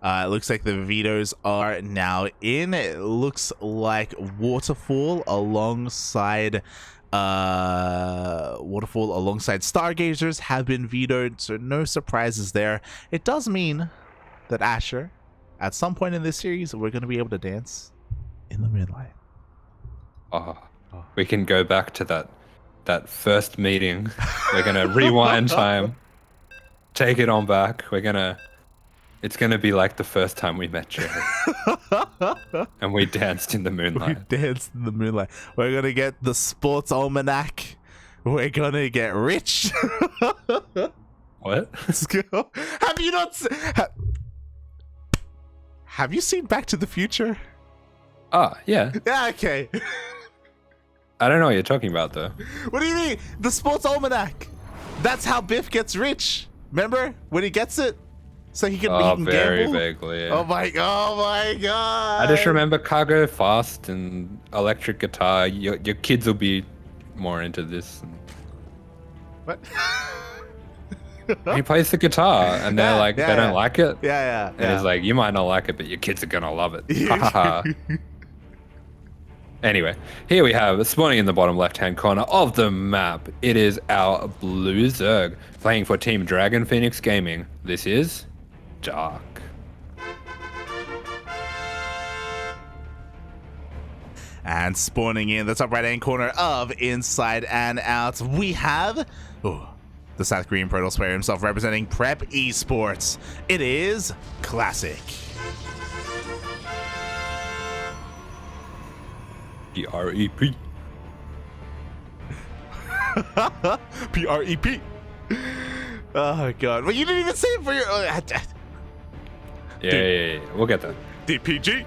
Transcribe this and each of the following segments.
It looks like the vetoes are now in. It looks like Waterfall alongside Stargazers have been vetoed, so no surprises there. It does mean that Asher, at some point in this series, we're going to be able to dance in the moonlight. We can go back to that first meeting. We're gonna rewind time, take it on back. It's gonna be like the first time we met Jerry, and we danced in the moonlight. We're gonna get the sports almanac. We're gonna get rich. What? Let's go. Have you seen Back to the Future? Yeah. Yeah, okay. I don't know what you're talking about, though. What do you mean? The sports almanac. That's how Biff gets rich. Remember when he gets it? So he can very gamble? vaguely. Yeah. Oh my god. I just remember Cargo Fast and electric guitar. Your kids will be more into this. What? He plays the guitar, and they're they don't like it. Yeah. And he's like, you might not like it, but your kids are gonna love it. Anyway, here we have spawning in the bottom left-hand corner of the map. It is our Blue Zerg playing for Team Dragon Phoenix Gaming. This is Dark. And spawning in the top right-hand corner of Inside and Out, we have the South Korean Protoss player himself representing Prep Esports. It is Classic. PREP. PREP. Oh god. Well, you didn't even say it for your Yeah. We'll get that. DPG.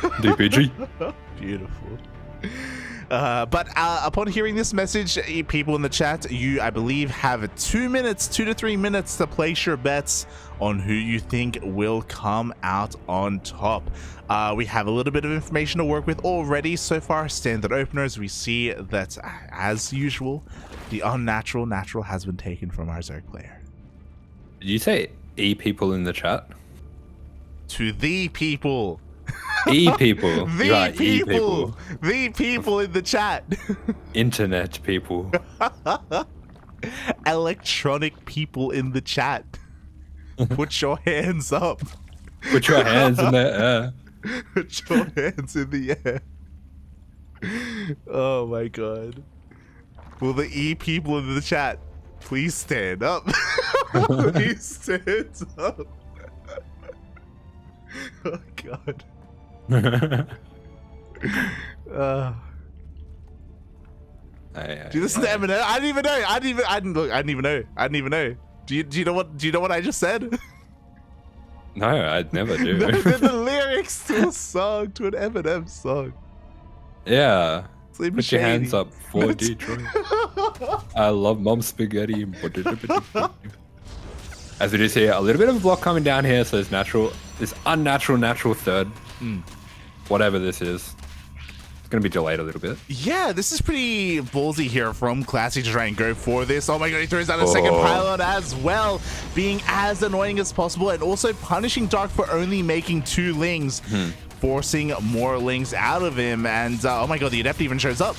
DPG. Beautiful. But upon hearing this message, people in the chat, you, I believe, have 2 to 3 minutes to place your bets on who you think will come out on top. We have a little bit of information to work with already. So far, standard openers, we see that, as usual, the unnatural natural has been taken from our Zerg player. Did you say people in the chat? To the people. people. The people. The people in the chat. Internet people. Electronic people in the chat. Put your hands up. Put your hands in the air. Put your hands in the air. Oh my god. Will the people in the chat please stand up? Please stand up. Oh god. Do you listen to Eminem? I didn't even know. I didn't even know. Do you know what I just said? No, I'd never do. The lyrics to a song, to an Eminem song. Yeah. Slim Put Shady. your hands up for Detroit. I love mom spaghetti. As we just hear a little bit of a block coming down here, so this unnatural natural third. Whatever this is. It's gonna be delayed a little bit. Yeah, this is pretty ballsy here from Classic to try and go for this. Oh my god, he throws out a second pylon as well, being as annoying as possible, and also punishing Dark for only making 2 lings, forcing more lings out of him. And oh my god, the Adept even shows up.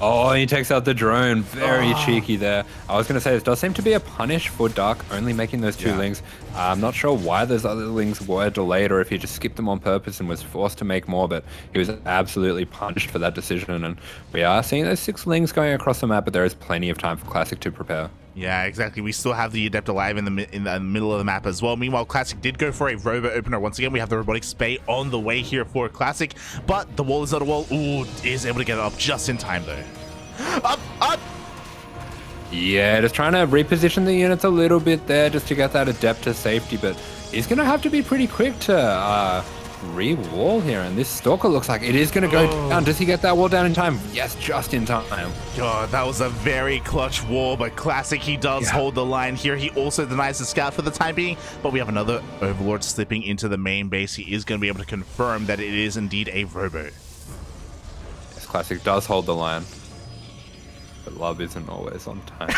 Oh, he takes out the drone. Very cheeky there. I was going to say, this does seem to be a punish for Dark only making those 2 lings. I'm not sure why those other lings were delayed or if he just skipped them on purpose and was forced to make more, but he was absolutely punished for that decision. And we are seeing those 6 lings going across the map, but there is plenty of time for Classic to prepare. Yeah, exactly. We still have the Adept alive in the middle of the map as well. Meanwhile, Classic did go for a Robo opener. Once again, we have the Robotic Spay on the way here for Classic, but the wall is not a wall. Ooh, is able to get it up just in time, though. Up! Yeah, just trying to reposition the units a little bit there just to get that Adept to safety, but he's going to have to be pretty quick to re-wall here, and this Stalker looks like it is going to go down. Does he get that wall down in time? Yes, just in time. God, that was a very clutch wall, but Classic, he does hold the line here. He also denies the scout for the time being, but we have another Overlord slipping into the main base. He is going to be able to confirm that it is indeed a Robo. Yes, Classic does hold the line, but love isn't always on time.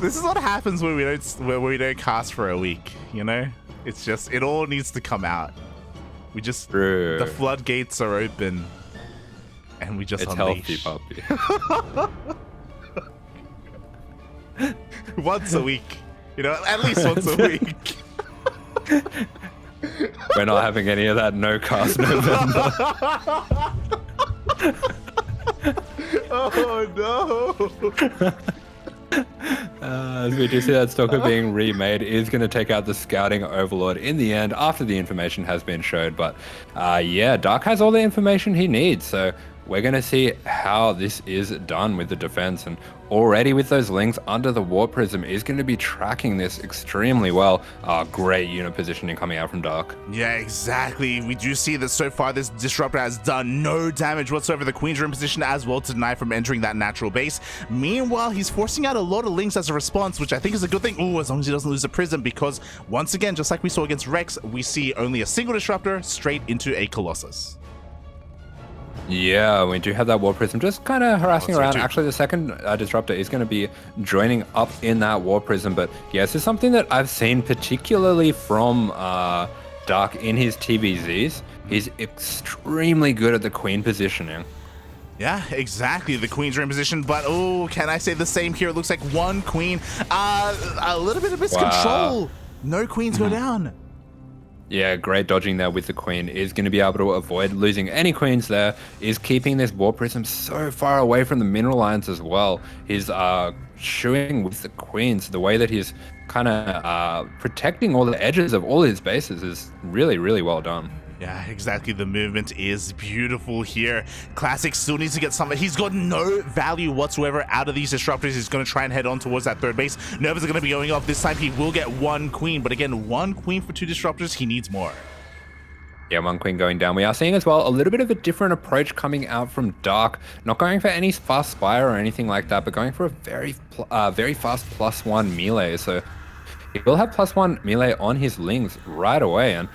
This is what happens when we don't cast for a week, you know? It's just, it all needs to come out. We just, True. the floodgates are open and we just unleash. Healthy, puppy. Once a week, you know, at least once a week. We're not having any of that no cast November. Oh no. As we do see that Stalker being remade is going to take out the Scouting Overlord in the end after the information has been showed. But yeah, Dark has all the information he needs. So we're going to see how this is done with the defense. And already with those links under the Warp Prism is going to be tracking this extremely well. Great unit positioning coming out from Dark. Yeah, exactly. We do see that so far this Disruptor has done no damage whatsoever. The Queens are in position as well to deny from entering that natural base. Meanwhile, he's forcing out a lot of links as a response, which I think is a good thing. Oh, as long as he doesn't lose the Prism, because once again, just like we saw against Rex, we see only a single Disruptor straight into a Colossus. Yeah, we do have that Warp Prism just kind of harassing around. Too. Actually, the second Disruptor is going to be joining up in that Warp Prism. But yeah, this is something that I've seen particularly from Dark in his TBZs. He's extremely good at the Queen positioning. Yeah, exactly. The Queens are in position, but oh, can I say the same here? It looks like one Queen, a little bit of miscontrol. Wow. No Queens go down. Yeah, great dodging there with the Queen. Is going to be able to avoid losing any Queens there. Is keeping this Warp Prism so far away from the mineral lines as well. He's shooing with the Queens. The way that he's kind of protecting all the edges of all his bases is really, really well done. Yeah, exactly. The movement is beautiful here. Classic still needs to get something. He's got no value whatsoever out of these Disruptors. He's going to try and head on towards that third base. Nervous are going to be going off. This time he will get one Queen, but again, one Queen for two Disruptors. He needs more. Yeah, one Queen going down. We are seeing as well a little bit of a different approach coming out from Dark. Not going for any fast Spire or anything like that, but going for a very fast +1 melee. So he will have +1 melee on his Lings right away, and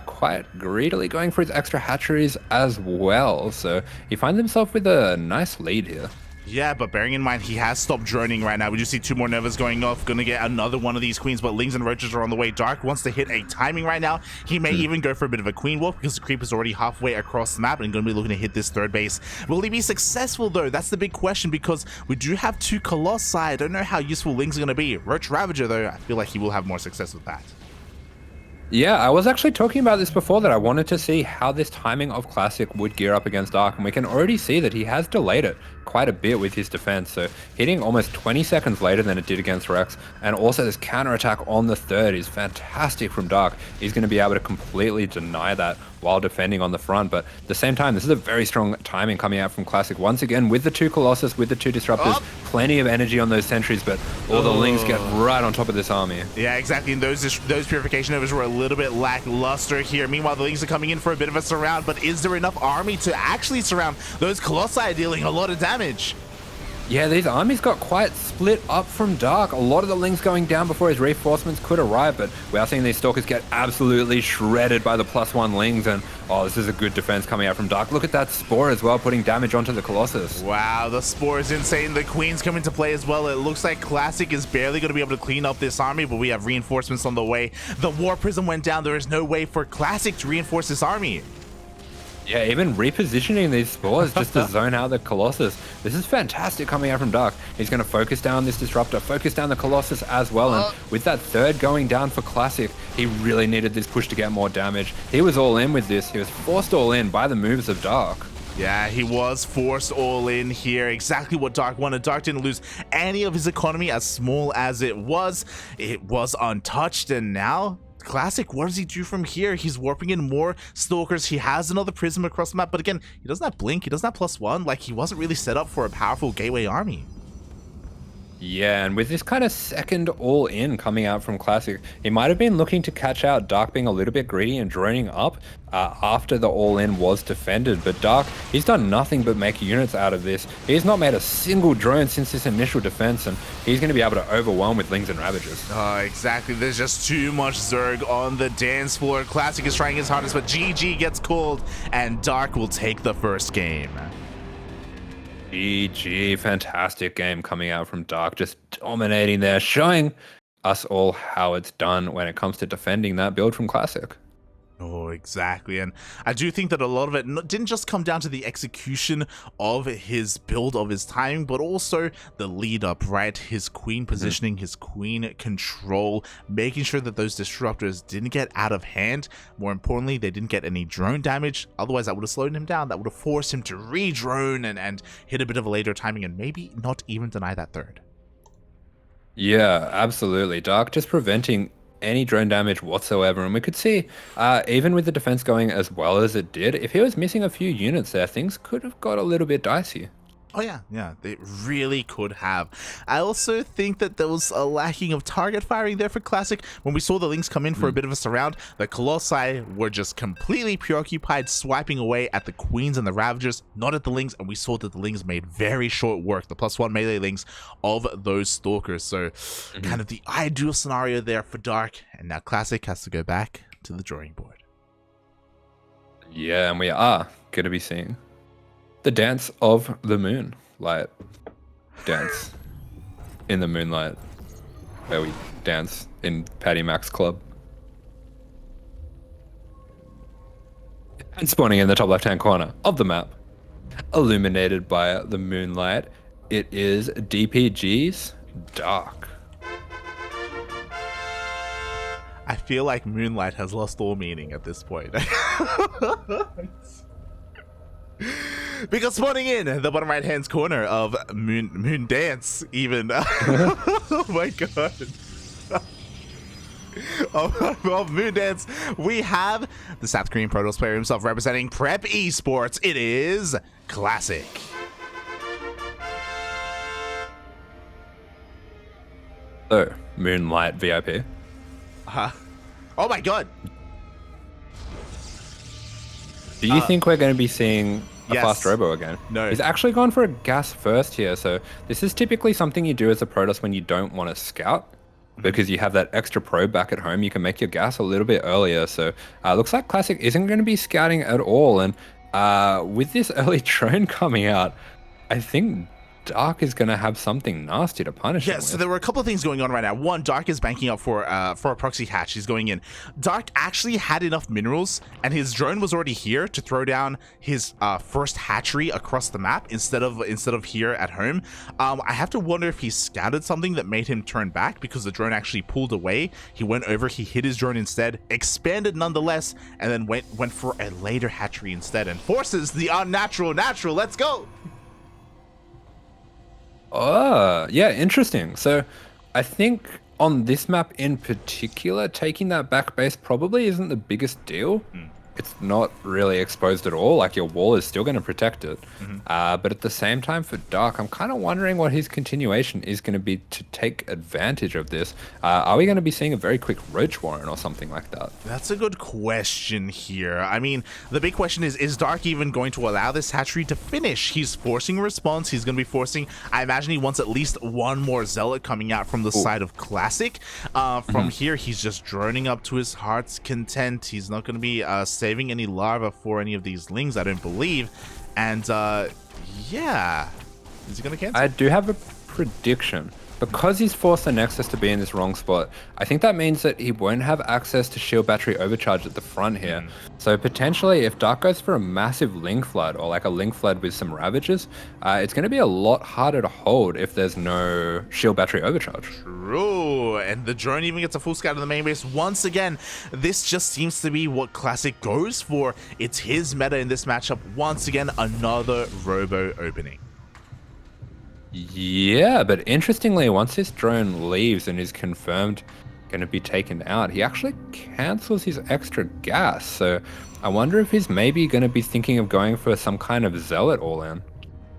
quite greedily going for his extra hatcheries as well. So he finds himself with a nice lead here. Yeah, but bearing in mind, he has stopped droning right now. We just see two more Nervas going off. Going to get another one of these Queens, but Lings and Roaches are on the way. Dark wants to hit a timing right now. He may even go for a bit of a Queen Walk because the creep is already halfway across the map and going to be looking to hit this third base. Will he be successful, though? That's the big question, because we do have two Colossi. I don't know how useful Lings are going to be. Roach Ravager, though, I feel like he will have more success with that. Yeah, I was actually talking about this before, that I wanted to see how this timing of Classic would gear up against Dark, and we can already see that he has delayed it quite a bit with his defense. So hitting almost 20 seconds later than it did against Rex, and also this counterattack on the third is fantastic from Dark. He's going to be able to completely deny that while defending on the front, but at the same time, this is a very strong timing coming out from Classic. Once again, with the two Colossus, with the two Disruptors, plenty of energy on those sentries, but all the Lings get right on top of this army. Yeah, exactly, and those Purification Overs were a little bit lackluster here. Meanwhile, the Lings are coming in for a bit of a surround, but is there enough army to actually surround? Those Colossi are dealing a lot of damage. Yeah, these armies got quite split up from Dark. A lot of the Lings going down before his reinforcements could arrive, but we are seeing these Stalkers get absolutely shredded by the +1 Lings, and oh, this is a good defense coming out from Dark. Look at that Spore as well, putting damage onto the Colossus. Wow, the Spore is insane. The Queens come into play as well. It looks like Classic is barely going to be able to clean up this army, but we have reinforcements on the way. The War Prism went down. There is no way for Classic to reinforce this army. Yeah, even repositioning these Spores just to zone out the Colossus. This is fantastic coming out from Dark. He's going to focus down this Disruptor, focus down the Colossus as well. And with that third going down for Classic, he really needed this push to get more damage. He was all in with this. He was forced all in by the moves of Dark. Yeah, he was forced all in here. Exactly what Dark wanted. Dark didn't lose any of his economy, as small as it was. It was untouched, and now Classic, what does he do from here? He's warping in more Stalkers. He has another Prism across the map, but again, he doesn't have Blink. He doesn't have +1. Like, he wasn't really set up for a powerful gateway army. Yeah, and with this kind of second all-in coming out from Classic, he might have been looking to catch out Dark being a little bit greedy and droning up after the all-in was defended. But Dark, he's done nothing but make units out of this. He's not made a single drone since this initial defense, and he's going to be able to overwhelm with Lings and Ravagers. Oh, exactly. There's just too much Zerg on the dance floor. Classic is trying his hardest, but GG gets called, and Dark will take the first game. GG, fantastic game coming out from Dark, just dominating there, showing us all how it's done when it comes to defending that build from Classic. Oh, exactly. And I do think that a lot of it didn't just come down to the execution of his build, of his timing, but also the lead up, right? His queen positioning, his queen control, making sure that those disruptors didn't get out of hand. More importantly, they didn't get any drone damage. Otherwise, that would have slowed him down. That would have forced him to re-drone and hit a bit of a later timing and maybe not even deny that third. Yeah, absolutely. Dark just preventing any drone damage whatsoever, and we could see even with the defense going as well as it did, if he was missing a few units there, things could have got a little bit dicey. Oh yeah, they really could have. I also think that there was a lacking of target firing there for Classic. When we saw the Lynx come in for a bit of a surround, the Colossi were just completely preoccupied swiping away at the Queens and the Ravagers, not at the Lynx, and we saw that the Lynx made very short work, the +1 melee Lynx of those Stalkers. So kind of the ideal scenario there for Dark, and now Classic has to go back to the drawing board. Yeah, and we are going to be seeing the dance of the moonlight. Dance in the moonlight, where we dance in Patty Mac's club. And spawning in the top left-hand corner of the map, illuminated by the moonlight, it is DPG's Dark. I feel like moonlight has lost all meaning at this point. Because spawning in the bottom right hand corner of Moon Dance, even. Oh my god. of Moon Dance, we have the South Korean Protoss player himself representing Prep Esports. It is Classic. So, Moonlight VIP. Oh my god. Do you think we're going to be seeing a yes. fast robo again? No. He's actually gone for a gas first here, so this is typically something you do as a Protoss when you don't want to scout, because you have that extra probe back at home. You can make your gas a little bit earlier, so looks like Classic isn't going to be scouting at all, and with this early drone coming out, I think Dark is going to have something nasty to punish him with. So there were a couple of things going on right now. One, Dark is banking up for a proxy hatch. He's going in. Dark actually had enough minerals, and his drone was already here to throw down his first hatchery across the map instead of here at home. I have to wonder if he scouted something that made him turn back, because the drone actually pulled away. He went over, he hit his drone instead, expanded nonetheless, and then went for a later hatchery instead, and forces the unnatural natural. Let's go. Oh, yeah, interesting. So I think on this map in particular, taking that back base probably isn't the biggest deal. It's not really exposed at all. Like, your wall is still going to protect it. But at the same time, for Dark, I'm kind of wondering what his continuation is going to be to take advantage of this. Are we going to be seeing a very quick Roach Warren or something like that? That's a good question here. I mean, the big question is Dark even going to allow this hatchery to finish? He's forcing a response. He's going to be forcing, I imagine he wants at least one more Zealot coming out from the side of Classic. From here, he's just droning up to his heart's content. He's not going to be saving any larva for any of these lings, I don't believe. And yeah, is he gonna cancel? I do have a prediction. Because he's forced the Nexus to be in this wrong spot, I think that means that he won't have access to shield battery overcharge at the front here. So potentially, if Dark goes for a massive Link Flood, or like a Link Flood with some Ravagers, it's going to be a lot harder to hold if there's no shield battery overcharge. True, and the drone even gets a full scout of the main base. Once again, this just seems to be what Classic goes for. It's his meta in this matchup. Once again, another Robo opening. Yeah, but interestingly, once this drone leaves and is confirmed going to be taken out, he actually cancels his extra gas. So I wonder if he's maybe going to be thinking of going for some kind of Zealot all-in.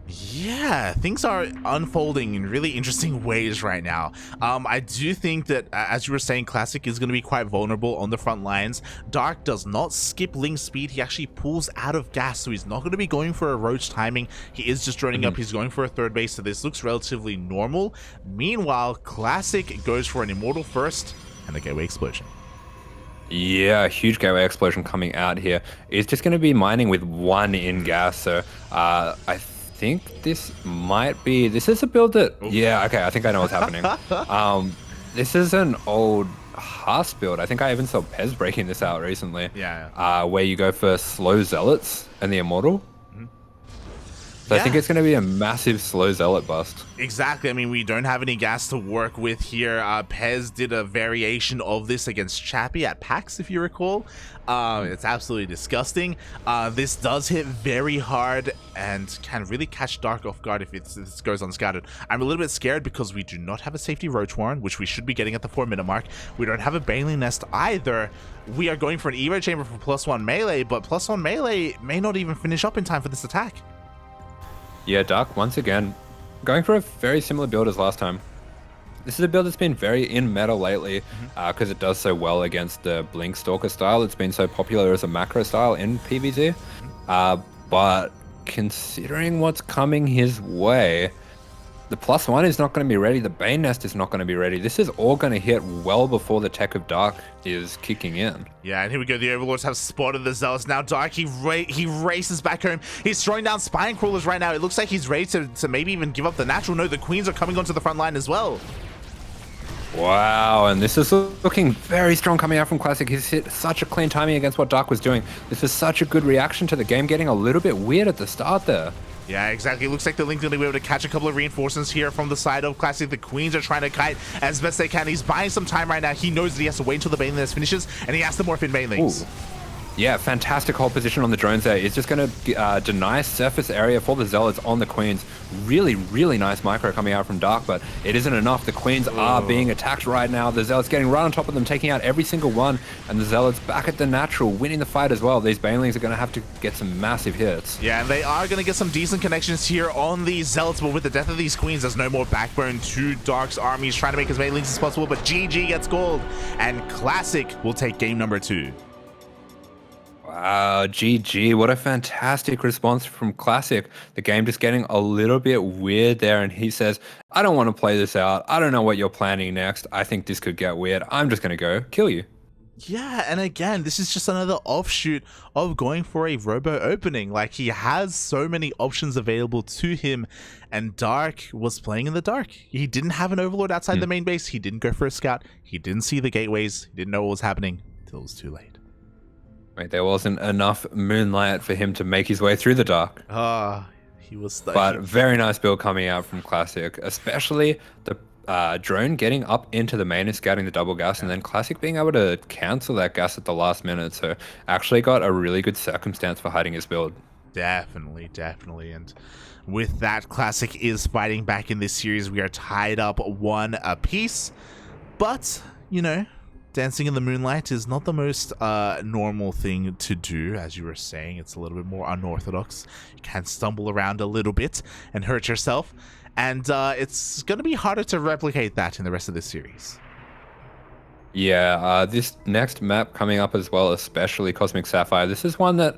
Yeah, things are unfolding in really interesting ways right now. I do think that, as you were saying, Classic is going to be quite vulnerable on the front lines. Dark does not skip Link speed. He actually pulls out of gas, so he's not going to be going for a Roach timing. He is just droning up. He's going for a third base, so this looks relatively normal. Meanwhile, Classic goes for an Immortal first and a Gateway Explosion. Yeah, huge Gateway Explosion coming out here. He's just going to be mining with one in gas, so I think this might be... This is a build that... Yeah, okay, I think I know what's happening. This is an old Haas build. I think I even saw Pez breaking this out recently. Yeah. Where you go for slow Zealots and the Immortal. So I think it's going to be a massive slow Zealot bust. Exactly. I mean, we don't have any gas to work with here. Pez did a variation of this against Chappie at PAX, if you recall. It's absolutely disgusting. This does hit very hard and can really catch Dark off guard if this goes unscouted. I'm a little bit scared because we do not have a safety Roach Warren, which we should be getting at the 4-minute mark. We don't have a Baneling Nest either. We are going for an Evo Chamber for +1 melee, but +1 melee may not even finish up in time for this attack. Yeah, Dark, once again, going for a very similar build as last time. This is a build that's been very in meta lately because it does so well against the Blink Stalker style. It's been so popular as a macro style in PvZ. But considering what's coming his way, the +1 is not going to be ready. The Bane Nest is not going to be ready. This is all going to hit well before the Tech of Dark is kicking in. Yeah, and here we go. The Overlords have spotted the Zealots. Now Dark, he races back home. He's throwing down Spine Crawlers right now. It looks like he's ready to maybe even give up the natural. No, the Queens are coming onto the front line as well. Wow, and this is looking very strong coming out from Classic. He's hit such a clean timing against what Dark was doing. This is such a good reaction to the game getting a little bit weird at the start there. Yeah, exactly. It looks like the Link's going to be able to catch a couple of reinforcements here from the side of Classic. The Queens are trying to kite as best they can. He's buying some time right now. He knows that he has to wait until the Baneling Nest finishes, and he has to morph in Banelings. Ooh. Yeah, fantastic hold position on the drones there. It's just going to deny surface area for the Zealots on the Queens. Really, really nice micro coming out from Dark, but it isn't enough. The Queens are being attacked right now. The Zealots getting right on top of them, taking out every single one, and the Zealots back at the natural, winning the fight as well. These Banelings are going to have to get some massive hits. Yeah, and they are going to get some decent connections here on these Zealots, but with the death of these Queens, there's no more backbone to Dark's army. He's trying to make as many links as possible, but GG gets gold, and Classic will take game number 2. Wow, GG, what a fantastic response from Classic. The game just getting a little bit weird there, and he says, I don't want to play this out. I don't know what you're planning next. I think this could get weird. I'm just going to go kill you. Yeah, and again, this is just another offshoot of going for a robo opening. Like, he has so many options available to him, and Dark was playing in the dark. He didn't have an Overlord outside the main base. He didn't go for a scout. He didn't see the gateways. He didn't know what was happening until it was too late. Right, there wasn't enough moonlight for him to make his way through the dark. He was stuck. But very nice build coming out from Classic, especially the drone getting up into the main and scouting the double gas, and then Classic being able to cancel that gas at the last minute. So actually got a really good circumstance for hiding his build. Definitely. And with that, Classic is fighting back in this series. We are tied up 1 apiece. But, you know, dancing in the moonlight is not the most normal thing to do, as you were saying. It's a little bit more unorthodox. You can stumble around a little bit and hurt yourself, and it's going to be harder to replicate that in the rest of this series. Yeah, this next map coming up as well, especially Cosmic Sapphire. This is one that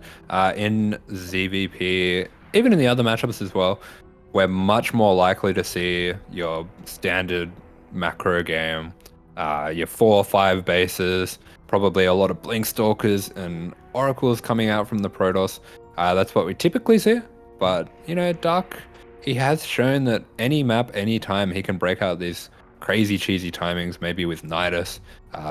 in ZvP, even in the other matchups as well, we're much more likely to see your standard macro game. Your 4 or 5 bases, probably a lot of Blink Stalkers and Oracles coming out from the Protoss. That's what we typically see. But, you know, Dark, he has shown that any map, any time, he can break out these crazy cheesy timings, maybe with Nidus,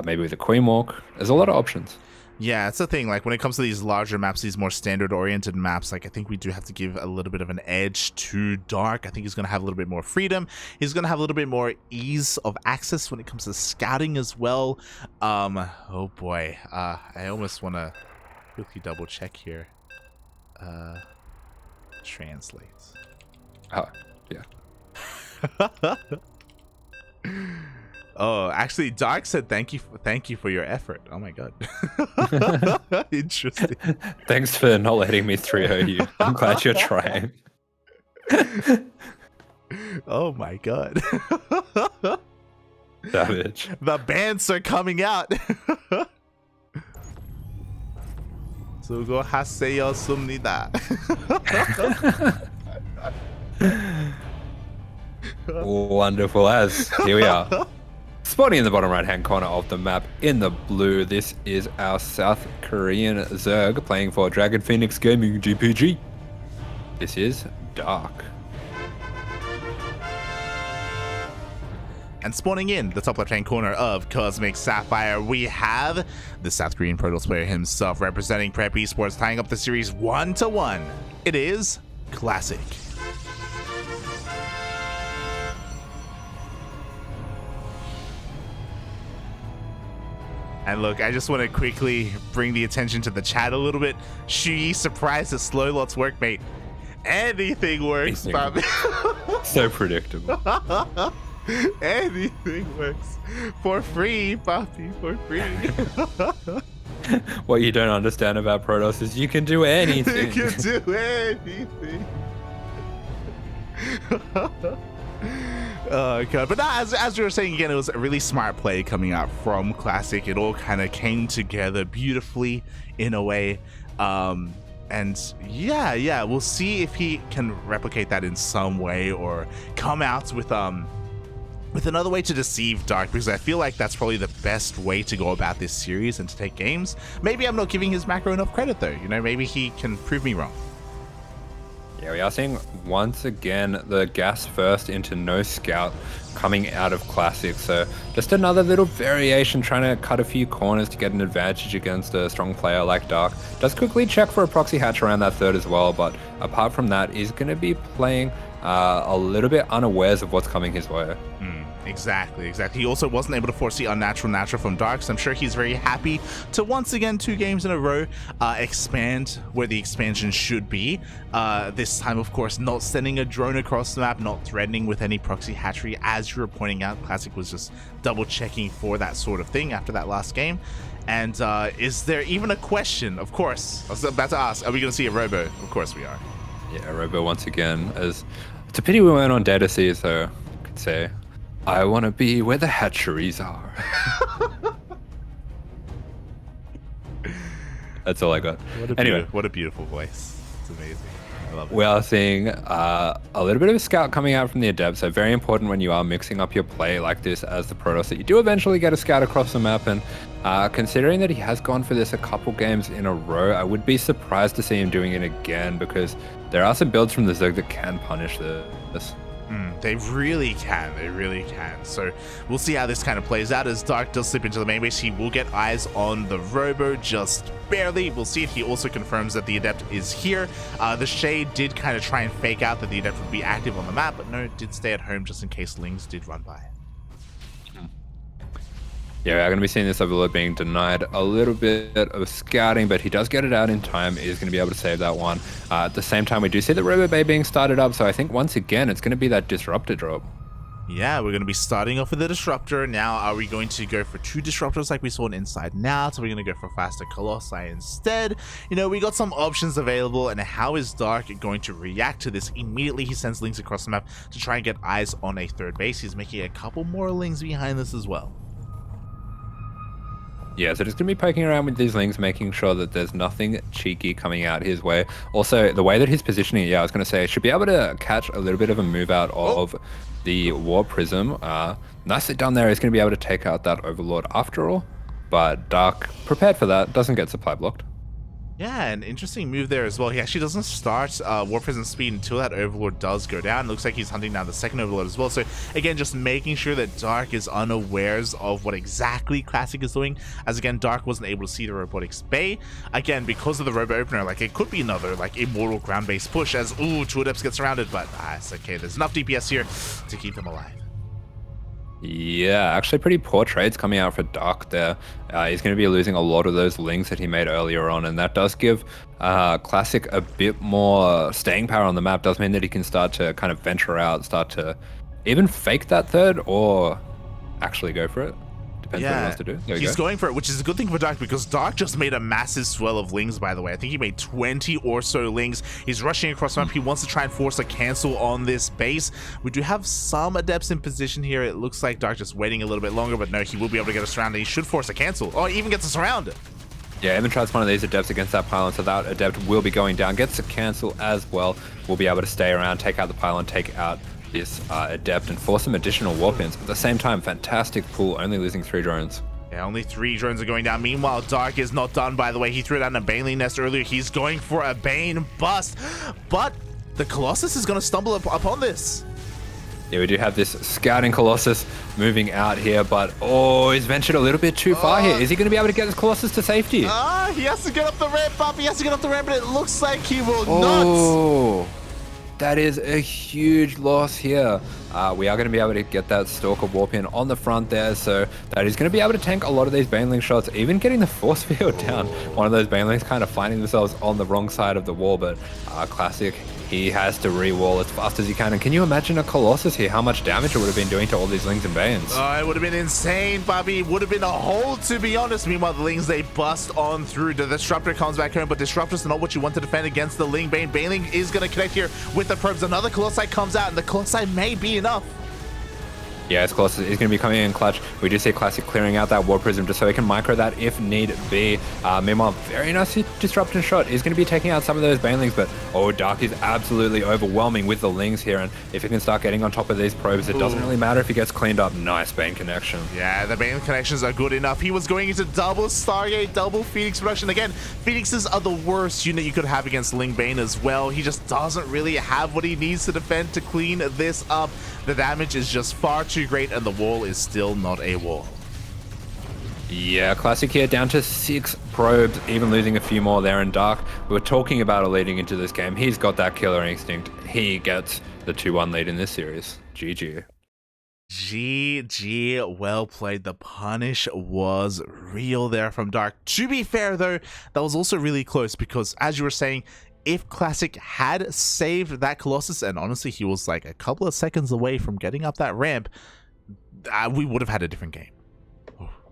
maybe with a Queen Walk. There's a lot of options. Yeah, it's the thing. Like, when it comes to these larger maps, these more standard-oriented maps, like, I think we do have to give a little bit of an edge to Dark. I think he's going to have a little bit more freedom. He's going to have a little bit more ease of access when it comes to scouting as well. Oh boy. I almost want to quickly double-check here. Translate. Oh, yeah. Oh, actually, Dark said thank you for your effort. Oh my god. Interesting. Thanks for not letting me 3-0 you. I'm glad you're trying. Oh my god. Savage. The bands are coming out. 수고하셨습니다. Wonderful as. Here we are. Spotting in the bottom right hand corner of the map in the blue, this is our South Korean Zerg playing for Dragon Phoenix Gaming GPG. This is Dark. And spawning in the top left-hand corner of Cosmic Sapphire, we have the South Korean Protoss player himself representing Prep Esports, tying up the series 1-1. It is Classic. And look, I just want to quickly bring the attention to the chat a little bit. Shuyi surprised at Slowlot's workmate. Anything works, Bobby. So predictable. Anything works. For free, Bobby, for free. What you don't understand about Protoss is you can do anything. You can do anything. Oh god, but no, as we were saying again, it was a really smart play coming out from Classic. It all kind of came together beautifully in a way, and yeah, we'll see if he can replicate that in some way or come out with another way to deceive Dark, because I feel like that's probably the best way to go about this series and to take games. Maybe I'm not giving his macro enough credit though, you know, maybe he can prove me wrong. Yeah, we are seeing once again the gas first into no scout coming out of Classic. So just another little variation, trying to cut a few corners to get an advantage against a strong player like Dark. Does quickly check for a proxy hatch around that third as well, but apart from that, he's going to be playing a little bit unawares of what's coming his way. Exactly. He also wasn't able to foresee Unnatural from Dark, so I'm sure he's very happy to once again 2 games in a row expand where the expansion should be. This time, of course, not sending a drone across the map, not threatening with any proxy hatchery. As you were pointing out, Classic was just double checking for that sort of thing after that last game. And is there even a question? Of course. I was about to ask, are we going to see a Robo? Of course we are. Yeah, Robo once again. It's a pity we weren't on Data C, so I could say, I want to be where the hatcheries are. That's all I got. Anyway, what a beautiful voice. It's amazing. I love it. We are seeing a little bit of a scout coming out from the Adept, so very important when you are mixing up your play like this as the Protoss that you do eventually get a scout across the map. And considering that he has gone for this a couple games in a row, I would be surprised to see him doing it again, because there are some builds from the Zerg that can punish this. They really can. So we'll see how this kind of plays out. As Dark does slip into the main base, he will get eyes on the Robo just barely. We'll see if he also confirms that the Adept is here. The Shade did kind of try and fake out that the Adept would be active on the map, but no, did stay at home just in case Lings did run by. Yeah, we are going to be seeing this Overlord being denied a little bit of scouting, but he does get it out in time. He is going to be able to save that one. At the same time, we do see the Robo Bay being started up, so I think once again, it's going to be that Disruptor drop. Yeah, we're going to be starting off with the Disruptor. Now, are we going to go for 2 Disruptors like we saw in Inside Now? So we're going to go for faster Colossi instead. You know, we got some options available, and how is Dark going to react to this? Immediately, he sends Lings across the map to try and get eyes on a third base. He's making a couple more Lings behind this as well. Yeah, so just going to be poking around with these Lings, making sure that there's nothing cheeky coming out his way. Also, the way that he's positioning, I was going to say, should be able to catch a little bit of a move out of the War Prism. Nicely done there. He's going to be able to take out that Overlord after all. But Dark, prepared for that, doesn't get supply blocked. Yeah, an interesting move there as well. He actually doesn't start War Prism speed until that Overlord does go down. Looks like he's hunting down the second Overlord as well. So again, just making sure that Dark is unawares of what exactly Classic is doing. As again, Dark wasn't able to see the Robotics Bay. Again, because of the Robo Opener, like it could be another like immortal ground-based push as, ooh, 2 Adepts get surrounded, but it's okay. There's enough DPS here to keep them alive. Yeah, actually pretty poor trades coming out for Dark there. He's going to be losing a lot of those Lings that he made earlier on, and that does give Classic a bit more staying power on the map. Does mean that he can start to kind of venture out, start to even fake that third or actually go for it. Depends what he wants to do. He's going for it, which is a good thing for Dark, because Dark just made a massive swell of Lings, by the way. I think he made 20 or so Lings. He's rushing across the map. He wants to try and force a cancel on this base. We do have some Adepts in position here. It looks like Dark just waiting a little bit longer, but no, he will be able to get us surrounded. He should force a cancel. Oh, he even gets us surrounded. Yeah, even tries one of these Adepts against that pylon, so that Adept will be going down. Gets a cancel as well. We'll be able to stay around, take out the pylon, take out this Adept, and force some additional warp ins. At the same time, fantastic pull, only losing 3 drones. Yeah, only 3 drones are going down. Meanwhile, Dark is not done, by the way. He threw down a Baneling Nest earlier. He's going for a Bane bust, but the Colossus is going to stumble upon this. Yeah, we do have this scouting Colossus moving out here, but oh, he's ventured a little bit too far here. Is he going to be able to get this Colossus to safety? He has to get up the ramp, Bobby. He has to get up the ramp, but it looks like he will not. That is a huge loss here. We are going to be able to get that Stalker Warp in on the front there, so that is going to be able to tank a lot of these Baneling shots, even getting the force field down. One of those Banelings kind of finding themselves on the wrong side of the wall, but Classic, he has to re-wall as fast as he can. And can you imagine a Colossus here? How much damage it would have been doing to all these Lings and Banes? Oh, it would have been insane, Bobby. It would have been a hole, to be honest. Meanwhile, the Lings, they bust on through. The Disruptor comes back home, but Disruptor's not what you want to defend against the Ling Bane. Baneling is going to connect here with the probes. Another Colossi comes out, and the Colossi may be enough. Yeah, it's Colossus is going to be coming in clutch. We do see Classic clearing out that War Prism just so he can micro that if need be. Meanwhile, very nice disruption shot. He's going to be taking out some of those Banelings, but Dark is absolutely overwhelming with the Lings here. And if he can start getting on top of these probes, it doesn't really matter if he gets cleaned up. Nice Bane connection. Yeah, the Bane connections are good enough. He was going into double Stargate, double Phoenix production. Again, Phoenixes are the worst unit you could have against Ling Bane as well. He just doesn't really have what he needs to defend to clean this up. The damage is just far too great, and the wall is still not a wall. Yeah, Classic here down to 6 probes, even losing a few more there in Dark. We were talking about it leading into this game. He's got that killer instinct. He gets the 2-1 lead in this series. GG. GG, well played. The punish was real there from Dark. To be fair, though, that was also really close because, as you were saying, if Classic had saved that Colossus, and honestly, he was like a couple of seconds away from getting up that ramp, we would have had a different game.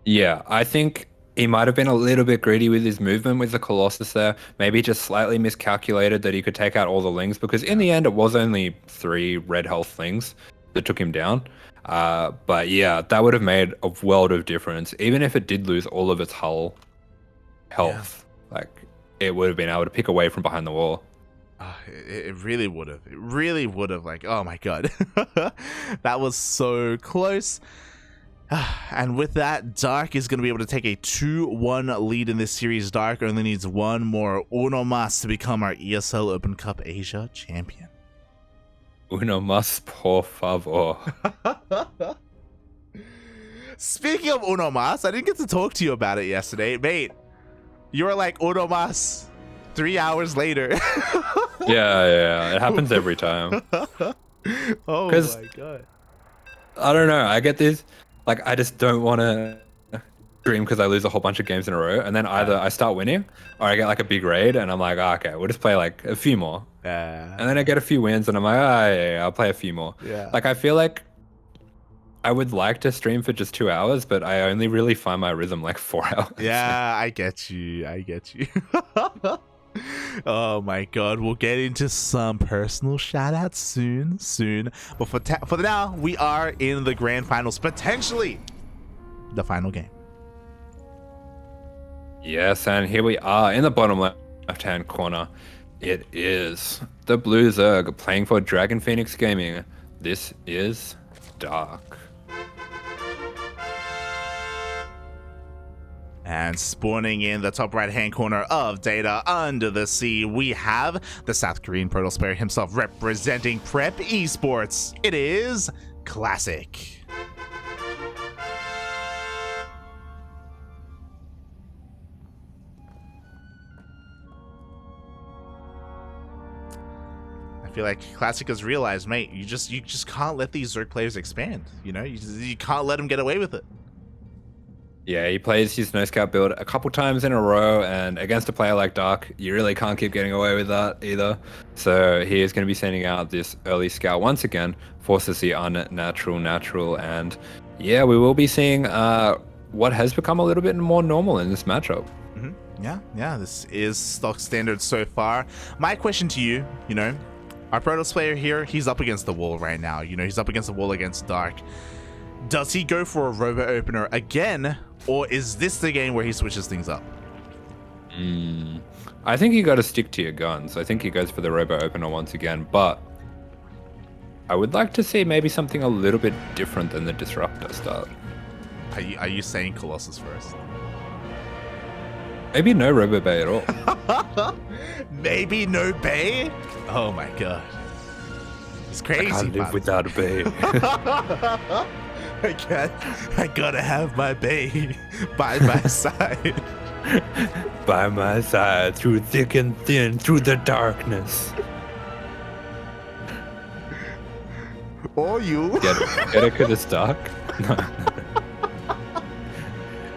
Yeah, I think he might have been a little bit greedy with his movement with the Colossus there. Maybe just slightly miscalculated that he could take out all the Lings, because in the end, it was only 3 red health Lings that took him down. But yeah, that would have made a world of difference. Even if it did lose all of its hull health, like, it would have been able to pick away from behind the wall. It really would have. It really would have. Like, oh my god. That was so close. And with that, Dark is going to be able to take a 2-1 lead in this series. Dark only needs one more uno mas to become our ESL Open Cup Asia champion. Uno mas, por favor. Speaking of uno mas, I didn't get to talk to you about it yesterday. Mate, you were like, uno mas 3 hours later. Yeah, it happens every time. Oh my god. I don't know, I get this, like, I just don't want to stream because I lose a whole bunch of games in a row, and then either I start winning or I get like a big raid and I'm like, okay, we'll just play like a few more. And then I get a few wins and I'm like, yeah, I'll play a few more. Like, I feel like I would like to stream for just 2 hours, but I only really find my rhythm like 4 hours. Yeah, I get you. Oh my god, we'll get into some personal shout-outs soon. But for now, we are in the grand finals, potentially the final game. Yes, and here we are in the bottom left-hand corner. It is the Blue Zerg playing for Dragon Phoenix Gaming. This is Dark. And spawning in the top right-hand corner of Data Under the Sea, we have the South Korean Protoss player himself representing Prep Esports. It is Classic. I feel like Classic has realized, mate, you just can't let these Zerg players expand. You know, you can't let them get away with it. Yeah, he plays his No Scout build a couple times in a row, and against a player like Dark, you really can't keep getting away with that either. So he is going to be sending out this early Scout once again, forces the unnatural, and yeah, we will be seeing what has become a little bit more normal in this matchup. Yeah, this is stock standard so far. My question to you, our Protoss player here, he's up against the wall right now. He's up against the wall against Dark. Does he go for a robo opener again, or is this the game where he switches things up? I think you got to stick to your guns. I think he goes for the robo opener once again, but I would like to see maybe something a little bit different than the disruptor start. Are you saying Colossus first? Maybe no Robo Bay at all. Maybe no bay? Oh my god. It's crazy. I can't live man. without a bay. I gotta have my bay by my side. By my side, through thick and thin, through the darkness. Or you. Get it 'cause it's dark? No.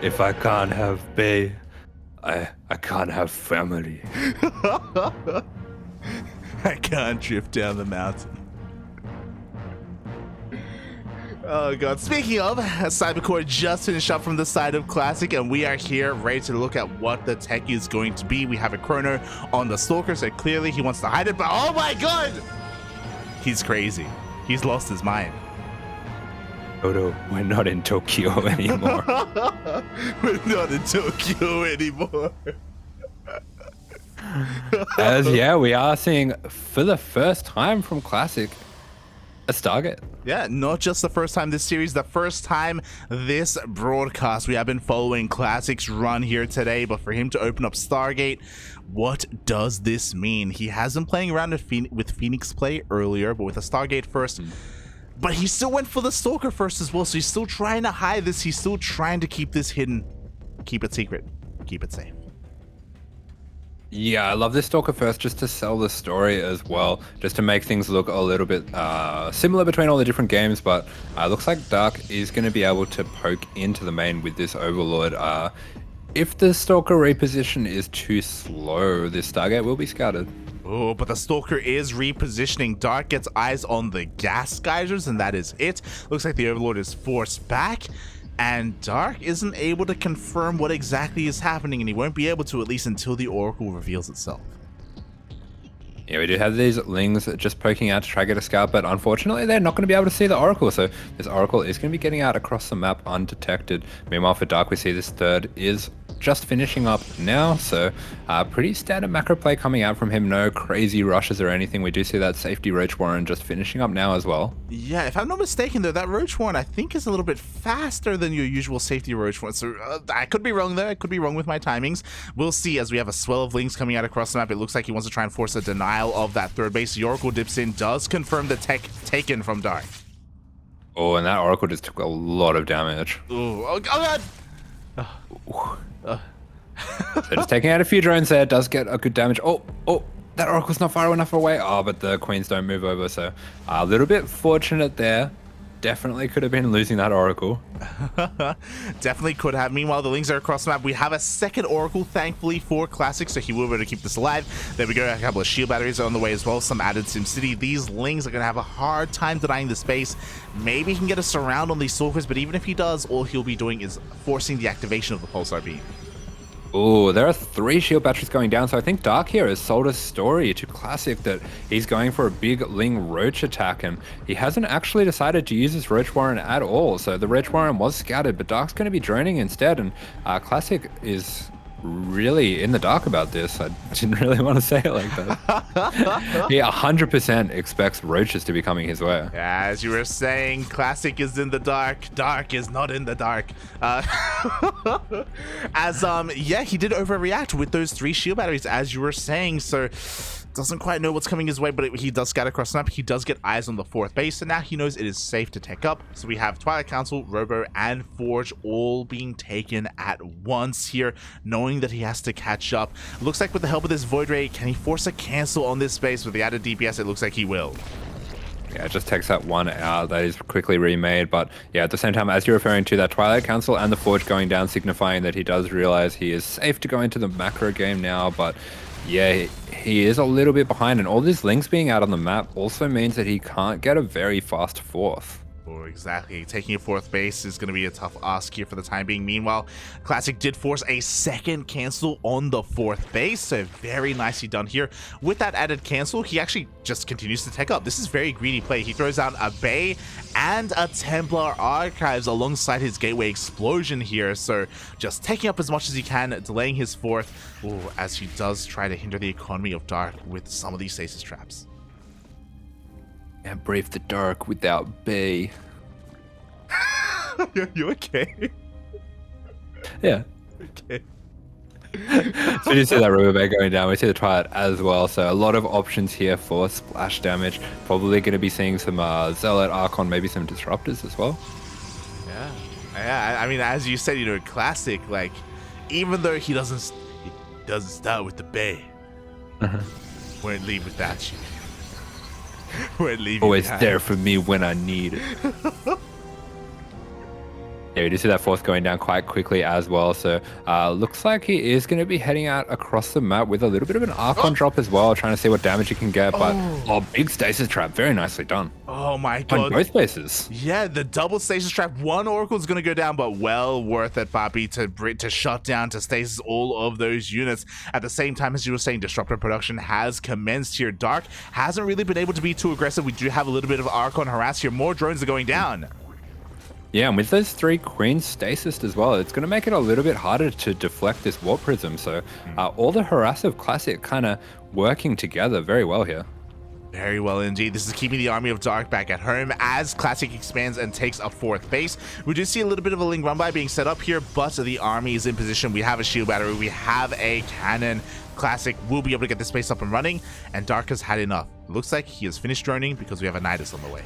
If I can't have bay, I can't have family. I can't drift down the mountain. Oh god. Speaking of, Cybercore just finished up from the side of Classic, and we are here ready to look at what the tech is going to be. We have a chrono on the Stalker, so clearly he wants to hide it, but oh my god! He's crazy. He's lost his mind. Odo, we're not in Tokyo anymore. We're not in Tokyo anymore. As we are seeing for the first time from Classic a Stargate. Yeah, not just the first time this series, the first time this broadcast. We have been following Classic's run here today, but for him to open up Stargate, what does this mean? He has been playing around with Phoenix Play earlier, but with a Stargate first. But he still went for the Stalker first as well, so he's still trying to hide this. He's still trying to keep this hidden. Keep it secret. Keep it safe. Yeah, I love this Stalker first just to sell the story as well, just to make things look a little bit similar between all the different games, but looks like Dark is going to be able to poke into the main with this Overlord. If the Stalker reposition is too slow, this Stargate will be scouted. Oh, but the Stalker is repositioning. Dark gets eyes on the gas geysers, and that is it. Looks like the Overlord is forced back, and Dark isn't able to confirm what exactly is happening, and he won't be able to at least until the Oracle reveals itself. Yeah, we do have these Lings just poking out to try to get a scout, but unfortunately they're not going to be able to see the Oracle, so this Oracle is going to be getting out across the map undetected. Meanwhile, for Dark, we see this third is just finishing up now, so pretty standard macro play coming out from him. No crazy rushes or anything. We do see that safety Roach Warren just finishing up now as well. Yeah, if I'm not mistaken though, that Roach Warren I think is a little bit faster than your usual safety Roach Warren, so I could be wrong there. I could be wrong with my timings. We'll see as we have a swell of Lings coming out across the map. It looks like he wants to try and force a denial of that third base. The Oracle dips in, does confirm the tech taken from Dark. Oh, and that Oracle just took a lot of damage. Ooh, oh god! So just taking out a few drones there, does get a good damage. Oh, that Oracle's not far enough away. Oh, but the Queens don't move over, so a little bit fortunate there. Definitely could have been losing that Oracle. Definitely could have. Meanwhile, the Lings are across the map. We have a second Oracle, thankfully, for Classic, so he will be able to keep this alive. There we go. A couple of shield batteries are on the way as well. Some added SimCity. These Lings are going to have a hard time denying the space. Maybe he can get a surround on these Stalkers, but even if he does, all he'll be doing is forcing the activation of the Pulsar Beam. Oh, there are 3 shield batteries going down, so I think Dark here has sold a story to Classic that he's going for a big Ling Roach attack, and he hasn't actually decided to use his Roach Warren at all. So the Roach Warren was scouted, but Dark's going to be droning instead, and Classic is really in the dark about this. I didn't really want to say it like that. He 100% expects roaches to be coming his way. As you were saying, Classic is in the dark. Dark is not in the dark. Yeah, he did overreact with those 3 shield batteries, as you were saying. So doesn't quite know what's coming his way, but he does scatter across the map. He does get eyes on the 4th base, and now he knows it is safe to tech up. So we have Twilight Council, Robo, and Forge all being taken at once here, knowing that he has to catch up. Looks like with the help of this Void Ray, can he force a cancel on this space? With the added DPS, it looks like he will. Yeah, it just takes that one out. That is quickly remade, but yeah, at the same time, as you're referring to, that Twilight Council and the Forge going down, signifying that he does realize he is safe to go into the macro game now, but yeah, he is a little bit behind, and all these Lings being out on the map also means that he can't get a very fast 4th. Oh, exactly. Taking a 4th base is going to be a tough ask here for the time being. Meanwhile, Classic did force a second cancel on the 4th base, so very nicely done here. With that added cancel, he actually just continues to tech up. This is very greedy play. He throws out a Bay and a Templar Archives alongside his Gateway Explosion here, so just taking up as much as he can, delaying his 4th, as he does try to hinder the economy of Dark with some of these stasis traps. Can't brave the dark without Bay. You okay? Yeah. Okay. So you see that Riverbed going down. We see the Triad as well. So a lot of options here for splash damage. Probably going to be seeing some Zealot, Archon, maybe some Disruptors as well. Yeah. I mean, as you said, Classic, like, even though he doesn't start with the Bay, won't leave without you. Won't leave you Always behind. there for me when I need it. Yeah, we do see that fourth going down quite quickly as well. So looks like he is going to be heading out across the map with a little bit of an Archon drop as well, trying to see what damage he can get. But big stasis trap, very nicely done. Oh my god. On both bases. Yeah, the double stasis trap. One Oracle is going to go down, but well worth it, Papi, to shut down, to stasis all of those units. At the same time, as you were saying, Disruptor production has commenced here. Dark hasn't really been able to be too aggressive. We do have a little bit of Archon harass here. More drones are going down. Yeah, and with those 3 Queens stasis as well, it's going to make it a little bit harder to deflect this Warp Prism. So all the harass of Classic kind of working together very well here. Very well indeed. This is keeping the army of Dark back at home as Classic expands and takes a 4th base. We do see a little bit of a Ling run by being set up here, but the army is in position. We have a shield battery. We have a cannon. Classic will be able to get this base up and running, and Dark has had enough. It looks like he has finished droning because we have a Nidus on the way.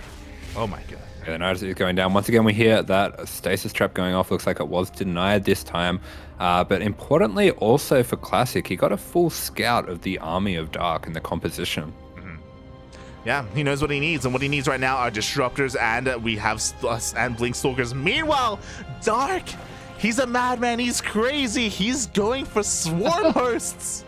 Oh my god. Yeah, the Nidus is going down. Once again, we hear that stasis trap going off. Looks like it was denied this time. But importantly, also for Classic, he got a full scout of the army of Dark in the composition. Yeah, he knows what he needs, and what he needs right now are Disruptors, and we have and Blink Stalkers. Meanwhile, Dark, he's a madman. He's crazy. He's going for Swarm Hosts.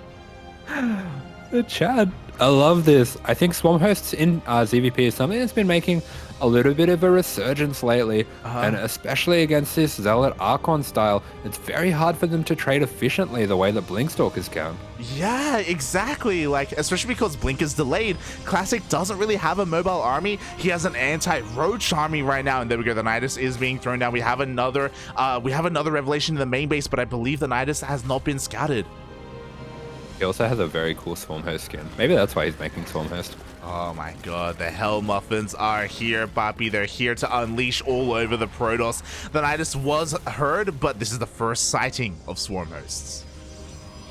The Chad. I love this. I think Swarm Hosts in ZvP is something that's been making a little bit of a resurgence lately, and especially against this Zealot Archon style, it's very hard for them to trade efficiently the way that Blinkstalkers can. Yeah, exactly. Like, especially because Blink is delayed. Classic doesn't really have a mobile army. He has an anti-roach army right now, and there we go. The Nidus is being thrown down. We have another revelation in the main base, but I believe the Nidus has not been scouted. He also has a very cool Swarm Host skin. Maybe that's why he's making Swarm Host. Oh my god, the Hell Muffins are here, Papi. They're here to unleash all over the Protoss. The Nidus was heard, but this is the first sighting of Swarm Hosts.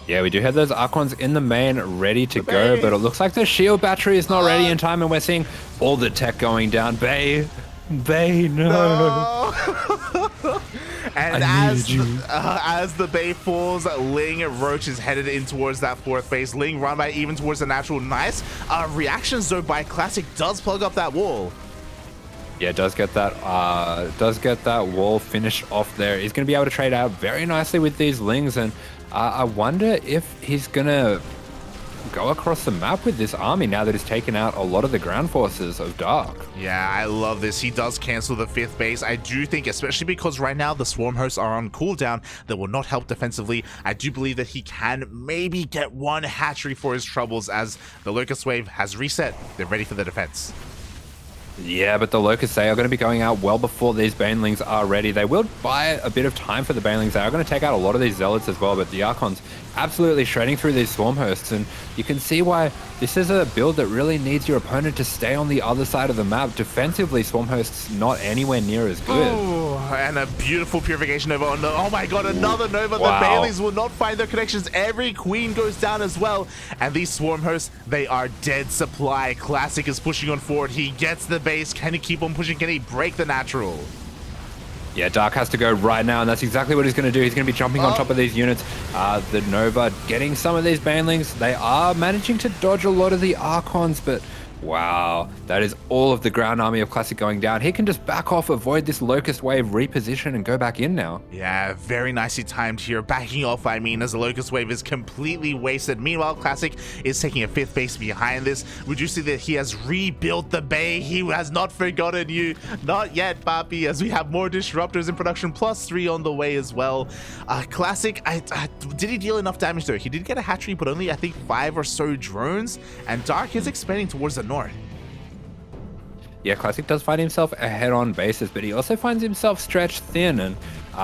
Yeah, we do have those Archons in the main ready to go, but it looks like the shield battery is not ready in time, and we're seeing all the tech going down. Bay, no. And as the Bay falls, Ling Roach is headed in towards that 4th base. Ling run by even towards the natural. Nice reactions though by Classic does plug up that wall. Yeah, does get that wall finished off there. He's going to be able to trade out very nicely with these Lings, and I wonder if he's going to go across the map with this army now that he's taken out a lot of the ground forces of Dark. Yeah, I love this. He does cancel the 5th base. I do think, especially because right now the Swarm Hosts are on cooldown, that will not help defensively. I do believe that he can maybe get one hatchery for his troubles as the Locust Wave has reset. They're ready for the defense. Yeah, but the Locusts, they are going to be going out well before these Banelings are ready. They will buy a bit of time for the Banelings. They are going to take out a lot of these Zealots as well, but the Archons absolutely shredding through these Swarm Hosts, and you can see why this is a build that really needs your opponent to stay on the other side of the map. Defensively, Swarm Hosts not anywhere near as good. Oh, and a beautiful Purification Nova. Oh my god, another Nova. Wow. The Baileys will not find their connections. Every Queen goes down as well, and these Swarm Hosts, they are dead supply. Classic is pushing on forward. He gets the base. Can he keep on pushing? Can he break the natural? Yeah, Dark has to go right now, and that's exactly what he's going to do. He's going to be jumping on top of these units. The Nova getting some of these Banelings. They are managing to dodge a lot of the Archons, but wow, that is all of the ground army of Classic going down. He can just back off, avoid this Locust Wave, reposition, and go back in now. Yeah, very nicely timed here. Backing off, I mean, as the Locust Wave is completely wasted. Meanwhile, Classic is taking a 5th base behind this. Would you see that he has rebuilt the Bay? He has not forgotten you. Not yet, Papi, as we have more Disruptors in production, +3 on the way as well. Classic, did he deal enough damage though? He did get a hatchery, but only, I think, 5 or so drones. And Dark is expanding towards the north. Yeah, Classic does find himself ahead on bases, but he also finds himself stretched thin, and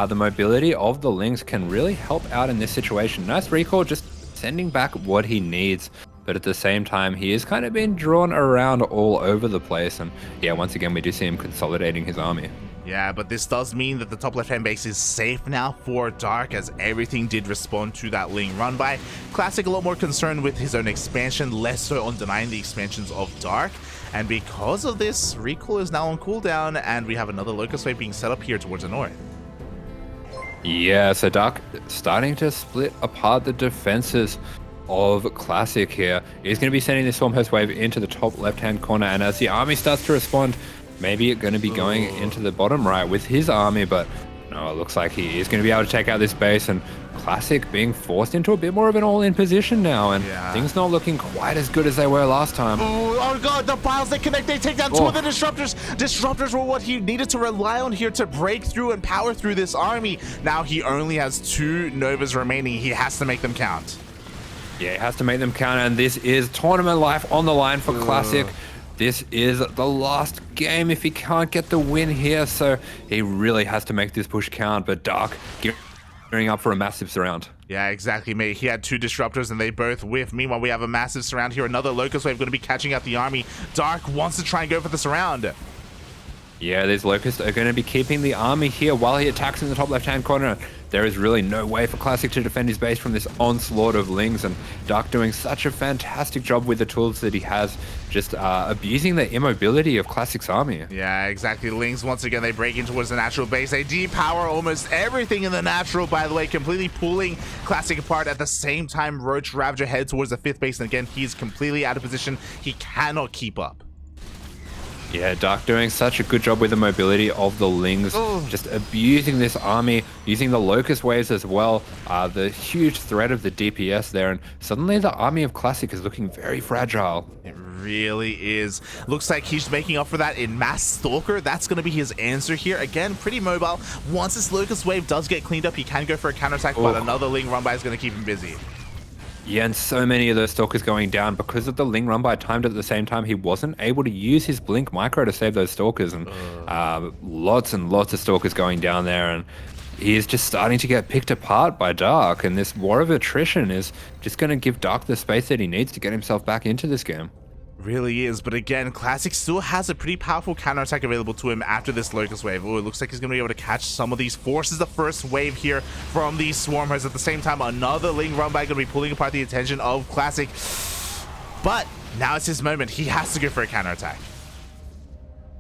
the mobility of the Lings can really help out in this situation. Nice recall, just sending back what he needs, but at the same time, he is kind of being drawn around all over the place, and yeah, once again, we do see him consolidating his army. Yeah, but this does mean that the top left-hand base is safe now for Dark, as everything did respond to that Ling run by. Classic a lot more concerned with his own expansion, less so on denying the expansions of Dark. And because of this, Recall is now on cooldown, and we have another Locust Wave being set up here towards the north. Yeah, so Dark starting to split apart the defenses of Classic here. He's going to be sending the Stormhost Wave into the top left-hand corner, and as the army starts to respond, maybe it's going to be going into the bottom right with his army, but no, it looks like he is going to be able to take out this base, and Classic being forced into a bit more of an all-in position now, and things not looking quite as good as they were last time. Oh god, the piles, they connect, they take down two of the disruptors. Disruptors were what he needed to rely on here to break through and power through this army. Now he only has 2 Novas remaining. He has to make them count. Yeah, he has to make them count, and this is tournament life on the line for Classic. This is the last game if he can't get the win here, so he really has to make this push count, but Dark gearing up for a massive surround. Yeah, exactly, mate. He had 2 disruptors and they both whiff. Meanwhile, we have a massive surround here. Another Locust Wave going to be catching out the army. Dark wants to try and go for the surround. Yeah, these Locusts are going to be keeping the army here while he attacks in the top left-hand corner. There is really no way for Classic to defend his base from this onslaught of Lings, and Dark doing such a fantastic job with the tools that he has, just abusing the immobility of Classic's army. Yeah, exactly. Lings, once again, they break in towards the natural base. They depower almost everything in the natural, by the way, completely pulling Classic apart. At the same time, Roach Ravager head towards the 5th base, and again, he's completely out of position. He cannot keep up. Yeah, Dark doing such a good job with the mobility of the Lings, just abusing this army, using the Locust Waves as well, the huge threat of the DPS there, and suddenly the army of Classic is looking very fragile. It really is. Looks like he's making up for that in Mass Stalker. That's going to be his answer here. Again, pretty mobile. Once this Locust Wave does get cleaned up, he can go for a counterattack, but another Ling run by is going to keep him busy. Yeah, and so many of those Stalkers going down because of the Ling run by timed at the same time. He wasn't able to use his Blink Micro to save those Stalkers, and lots and lots of Stalkers going down there, and he is just starting to get picked apart by Dark, and this war of attrition is just going to give Dark the space that he needs to get himself back into this game. Really is, but again, Classic still has a pretty powerful counterattack available to him after this Locust Wave. Oh, it looks like he's going to be able to catch some of these, forces the first wave here from these Swarmers. At the same time, another Ling run by going to be pulling apart the attention of Classic. But now it's his moment. He has to go for a counterattack.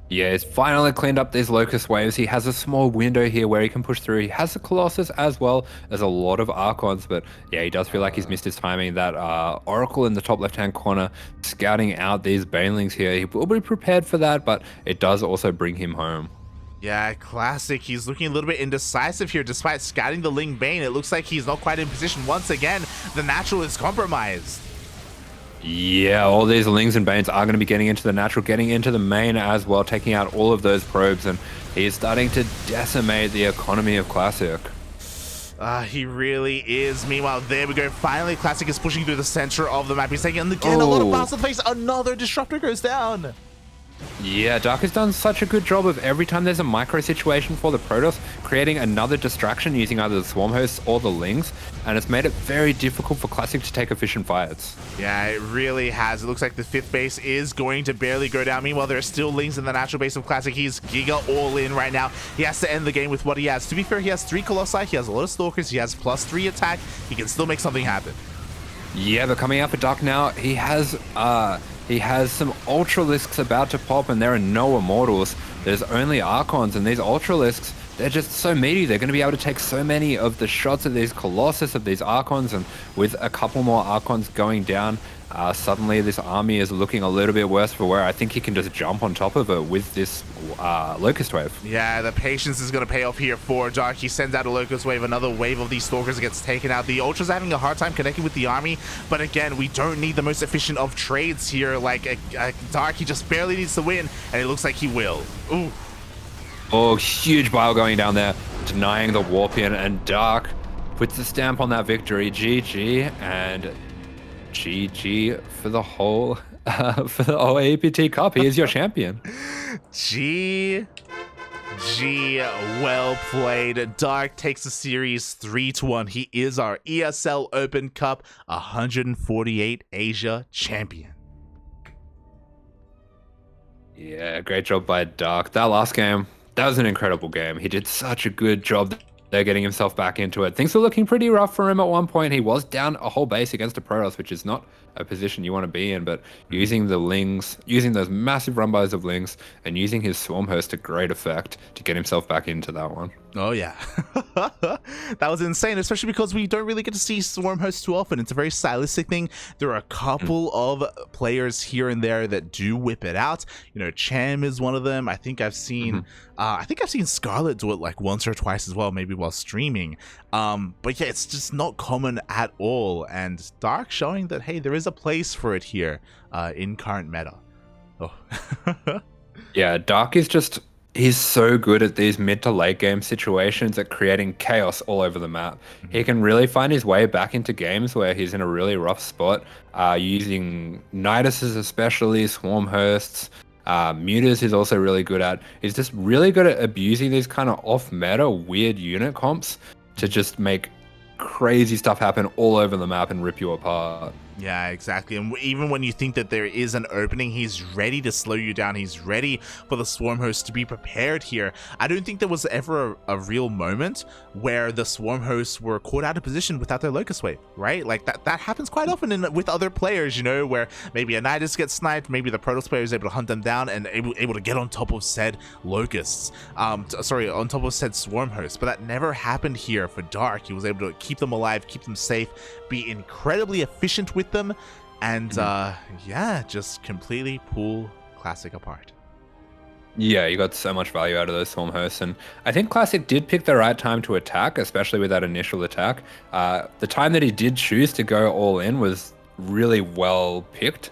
Yeah, he's finally cleaned up these Locust Waves. He has a small window here where he can push through. He has the Colossus as well as a lot of Archons, but yeah, he does feel like he's missed his timing. That Oracle in the top left-hand corner scouting out these Banelings here. He will be prepared for that, but it does also bring him home. Yeah, Classic. He's looking a little bit indecisive here despite scouting the Ling Bane. It looks like he's not quite in position. Once again, the natural is compromised. Yeah, all these Lings and Banes are going to be getting into the natural, getting into the main as well, taking out all of those probes, and he is starting to decimate the economy of Classic. He really is. Meanwhile, there we go. Finally, Classic is pushing through the center of the map. He's taking again a lot of blast to the face. Another disruptor goes down. Yeah, Dark has done such a good job of every time there's a micro situation for the Protoss, creating another distraction using either the Swarm Hosts or the Lings, and it's made it very difficult for Classic to take efficient fights. Yeah, it really has. It looks like the 5th base is going to barely go down. Meanwhile, there are still Lings in the natural base of Classic. He's Giga all in right now. He has to end the game with what he has. To be fair, he has 3 Colossi, he has a lot of Stalkers, he has +3 attack. He can still make something happen. Yeah, but coming out for Dark now, he has some Ultralisks about to pop, and there are no Immortals. There's only Archons, and these Ultralisks, they're just so meaty. They're going to be able to take so many of the shots of these Colossus, of these Archons, and with a couple more Archons going down, suddenly this army is looking a little bit worse for wear. I think he can just jump on top of it with this Locust Wave. Yeah, the patience is going to pay off here for Dark. He sends out a Locust Wave. Another wave of these Stalkers gets taken out. The Ultras are having a hard time connecting with the army, but again, we don't need the most efficient of trades here. Like Dark, he just barely needs to win, and it looks like he will. Ooh. Oh, huge bile going down there, denying the Warpian, and Dark puts the stamp on that victory. GG, and GG for the whole APT Cup. He is your champion. GG, well played. Dark takes the series 3-1. He is our ESL Open Cup 148 Asia champion. Yeah, great job by Dark. That last game, that was an incredible game. He did such a good job there getting himself back into it. Things were looking pretty rough for him at one point. He was down a whole base against a Protoss, which is not a position you want to be in, but using the Lings, using those massive run bys of Lings, and using his Swarm Host to great effect to get himself back into that one. Oh yeah, that was insane, especially because we don't really get to see Swarm Hosts too often. It's a very stylistic thing. There are a couple of players here and there that do whip it out. You know, Cham is one of them. I think I've seen Scarlet do it like once or twice as well, maybe while streaming. But yeah, it's just not common at all. And Dark showing that, hey, there is a place for it here in current meta. Oh. Yeah, Dark is just... He's so good at these mid to late game situations at creating chaos all over the map. He can really find his way back into games where he's in a really rough spot, using Niduses especially, Swarm Hosts, Mutas he's also really good at. He's just really good at abusing these kind of off-meta, weird unit comps to just make crazy stuff happen all over the map and rip you apart. Yeah, exactly. And even when you think that there is an opening, he's ready to slow you down. He's ready for the Swarm Host to be prepared here. I don't think there was ever a real moment where the Swarm Hosts were caught out of position without their Locust Wave, right? Like that happens quite often with other players, you know, where maybe a Nidus gets sniped, maybe the Protoss player is able to hunt them down and able to get on top of said Locusts. On top of said Swarm Hosts. But that never happened here for Dark. He was able to keep them alive, keep them safe, be incredibly efficient with them, and yeah, just completely pull Classic apart. Yeah, you got so much value out of those Swarm Hosts, and I think Classic did pick the right time to attack, especially with that initial attack. The time that he did choose to go all in was really well picked,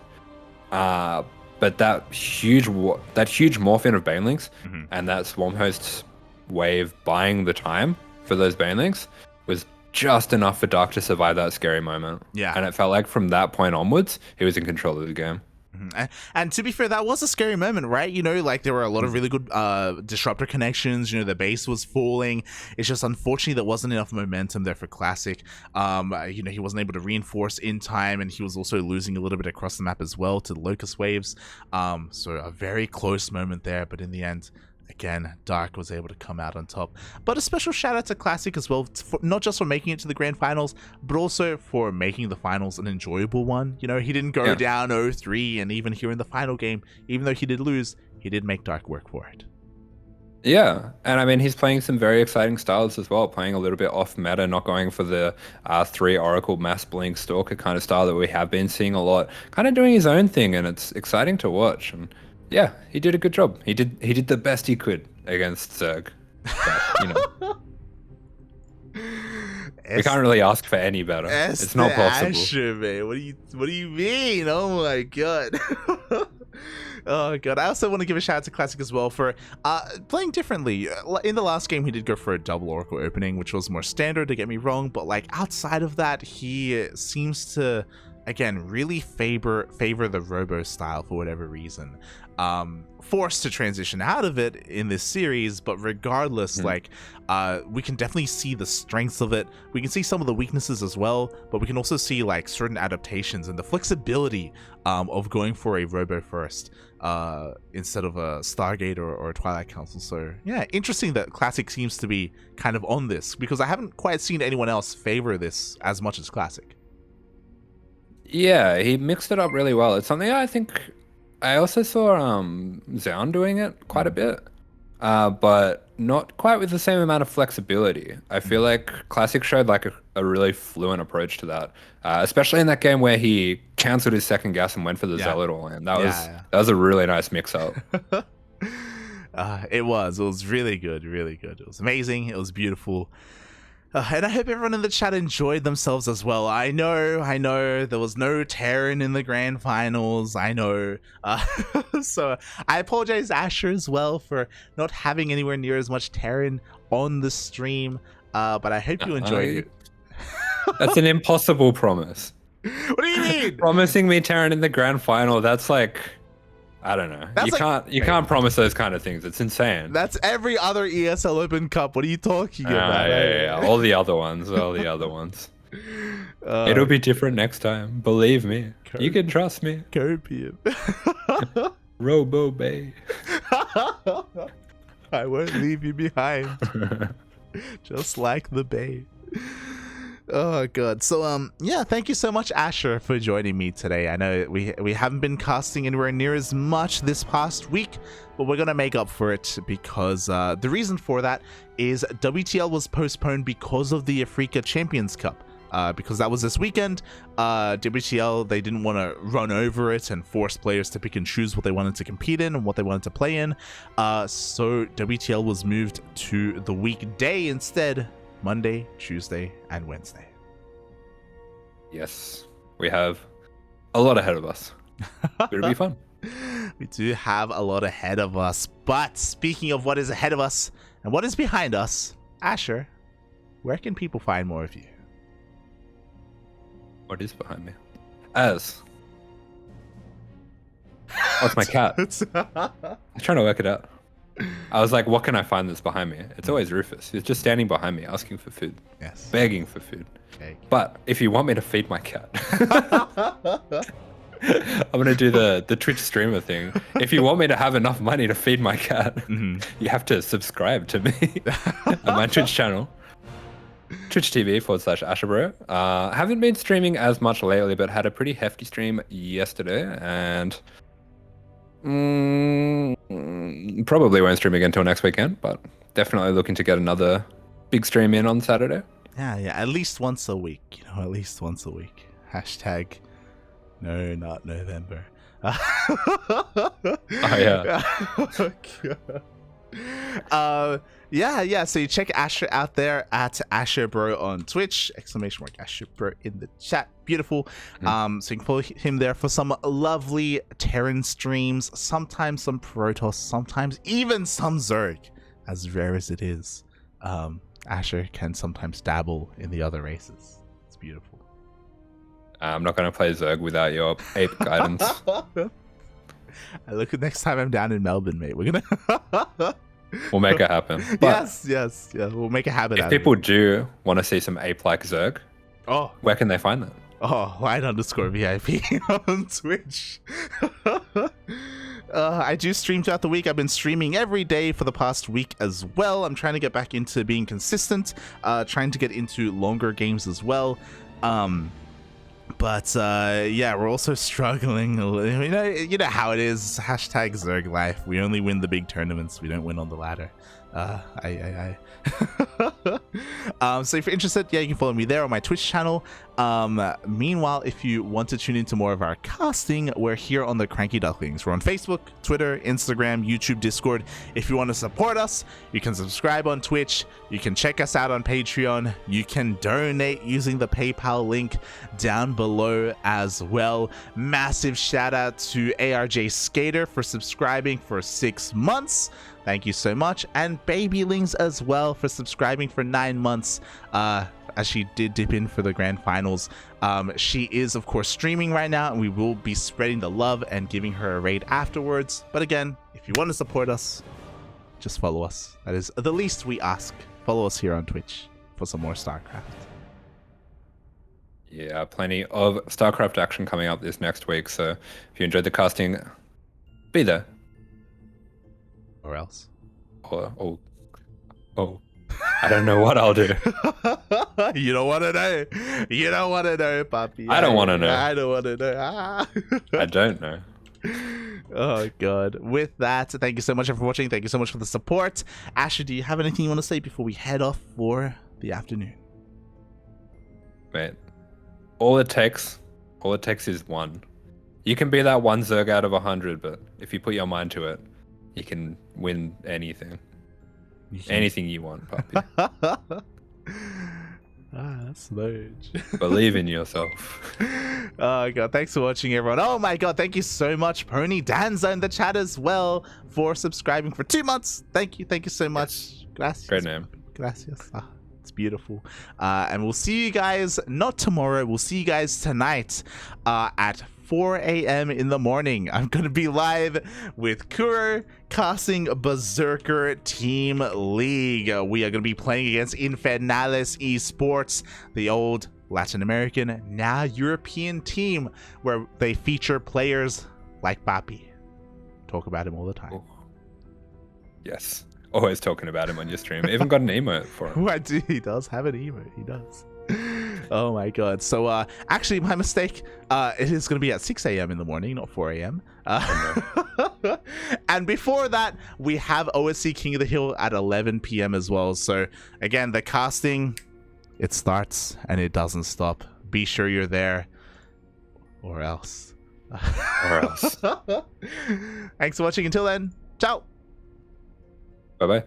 but that huge morph in of Banelings and that Swarm Host wave buying the time for those Banelings was just enough for Dark to survive that scary moment. Yeah. And it felt like from that point onwards, he was in control of the game. And to be fair, that was a scary moment, right? You know, like there were a lot of really good disruptor connections. You know, the base was falling. It's just unfortunately there wasn't enough momentum there for Classic. You know, he wasn't able to reinforce in time, and he was also losing a little bit across the map as well to the Locust Waves. So a very close moment there, but in the end, again, Dark was able to come out on top. But a special shout out to Classic as well, not just for making it to the grand finals, but also for making the finals an enjoyable one. You know, he didn't go down 0-3, and even here in the final game, even though he did lose, he did make Dark work for it. Yeah, and I mean, he's playing some very exciting styles as well, playing a little bit off meta, not going for the 3 Oracle Mass Blink Stalker kind of style that we have been seeing a lot, kind of doing his own thing, and it's exciting to watch. And yeah, he did a good job. He did the best he could against Zerg. But, you know, we can't really ask for any better. It's not possible. Asher, man. What do you mean? Oh my god. Oh god. I also want to give a shout out to Classic as well for playing differently. In the last game, he did go for a double Oracle opening, which was more standard, to get me wrong. But like outside of that, he seems to, again, really favor the Robo style for whatever reason. Forced to transition out of it in this series, but regardless, like we can definitely see the strengths of it. We can see some of the weaknesses as well, but we can also see like certain adaptations and the flexibility of going for a Robo first instead of a Stargate or a Twilight Council. So yeah, interesting that Classic seems to be kind of on this, because I haven't quite seen anyone else favor this as much as Classic. Yeah, he mixed it up really well. It's something I think I also saw Zaun doing it quite a bit, but not quite with the same amount of flexibility. I feel like Classic showed like a really fluent approach to that, especially in that game where he cancelled his second gas and went for the Zealot all in. That was a really nice mix-up. It was really good, really good. It was amazing. It was beautiful. And I hope everyone in the chat enjoyed themselves as well. I know, there was no Terran in the grand finals. I know. So I apologize, Asher, as well, for not having anywhere near as much Terran on the stream. But I hope you enjoyed it. That's an impossible promise. What do you mean? Promising me Terran in the grand final, that's like... I don't know. You can't promise those kind of things. It's insane. That's every other ESL Open Cup. What are you talking about? Yeah. All the other ones. It'll be different next time. Believe me. You can trust me. Copium. Robo Bay. I won't leave you behind. Just like the bay. Oh god. So yeah, thank you so much, Asher, for joining me today. I know we haven't been casting anywhere near as much this past week, but we're gonna make up for it because the reason for that is WTL was postponed because of the Africa Champions Cup. Because that was this weekend, WTL, they didn't want to run over it and force players to pick and choose what they wanted to compete in and what they wanted to play in. So WTL was moved to the weekday instead. Monday, Tuesday, and Wednesday. Yes, we have a lot ahead of us. It'll be fun. We do have a lot ahead of us. But speaking of what is ahead of us and what is behind us, Asher, where can people find more of you? What is behind me? As. Oh, it's my cat. I'm trying to work it out. I was like, what can I find that's behind me? It's always Rufus. He's just standing behind me asking for food. Yes. Begging for food. Okay. But if you want me to feed my cat, I'm going to do the Twitch streamer thing. If you want me to have enough money to feed my cat, you have to subscribe to me on my Twitch channel. Twitch TV/AsherBro. Haven't been streaming as much lately, but had a pretty hefty stream yesterday, and probably won't stream again until next weekend, but definitely looking to get another big stream in on Saturday. Yeah, at least once a week. At least once a week. Hashtag no, not November. Oh yeah. Yeah. So you check Asher out there at AsherBro on Twitch. !AsherBro in the chat. Beautiful. So you can follow him there for some lovely Terran streams. Sometimes some Protoss. Sometimes even some Zerg. As rare as it is, Asher can sometimes dabble in the other races. It's beautiful. I'm not going to play Zerg without your ape guidance. Look, next time I'm down in Melbourne, mate, we're gonna we'll make it happen. But yes, we'll make a habit out if people of it. do want to see some ape-like Zerg, where can they find that? Light_VIP on Twitch. I do stream throughout the week. I've been streaming every day for the past week as well. I'm trying to get back into being consistent, trying to get into longer games as well. But we're also struggling. You know how it is. Hashtag Zerg life. We only win the big tournaments. We don't win on the ladder. So if you're interested, you can follow me there on my Twitch channel. Meanwhile, if you want to tune into more of our casting, we're here on the CranKy Ducklings. We're on Facebook, Twitter, Instagram, YouTube, Discord. If you want to support us, you can subscribe on Twitch. You can check us out on Patreon. You can donate using the PayPal link down below as well. Massive shout out to ARJ Skater for subscribing for 6 months. Thank you so much. And Babylings as well for subscribing for 9 months, as she did dip in for the grand finals. She is, of course, streaming right now, and we will be spreading the love and giving her a raid afterwards. But again, if you want to support us, just follow us. That is the least we ask. Follow us here on Twitch for some more StarCraft. Yeah, plenty of StarCraft action coming up this next week. So if you enjoyed the casting, be there. Or else. Oh. I don't know what I'll do. You don't want to know. You don't want to know, Papi. I don't want to know. I don't want to know. I don't know. Oh, God. With that, thank you so much for watching. Thank you so much for the support. Asher, do you have anything you want to say before we head off for the afternoon? Mate, all it takes is one. You can be that one Zerg out of 100, but if you put your mind to it, you can win anything. Anything you want, puppy. That's large. Believe in yourself. Oh, God. Thanks for watching, everyone. Oh, my God. Thank you so much, Pony Danza in the chat as well, for subscribing for 2 months. Thank you. Thank you so much. Gracias. Great name. Gracias. It's beautiful. And we'll see you guys, not tomorrow. We'll see you guys tonight at 4 a.m. in the morning. I'm going to be live with Kuro casting Berserker Team League. We are going to be playing against Infernales Esports, the old Latin American, now European team, where they feature players like Papi. Talk about him all the time. Oh. Yes. always talking about him on your stream. Even got an emote for him. I do. He does have an emote. He does. Oh my god. So actually my mistake. It is going to be at 6 a.m. in the morning, not 4 a.m. And before that, we have OSC King of the Hill at 11 p.m. as well. So again, the casting, it starts and it doesn't stop. Be sure you're there, or else. Or else. Thanks for watching. Until then, ciao. Bye bye.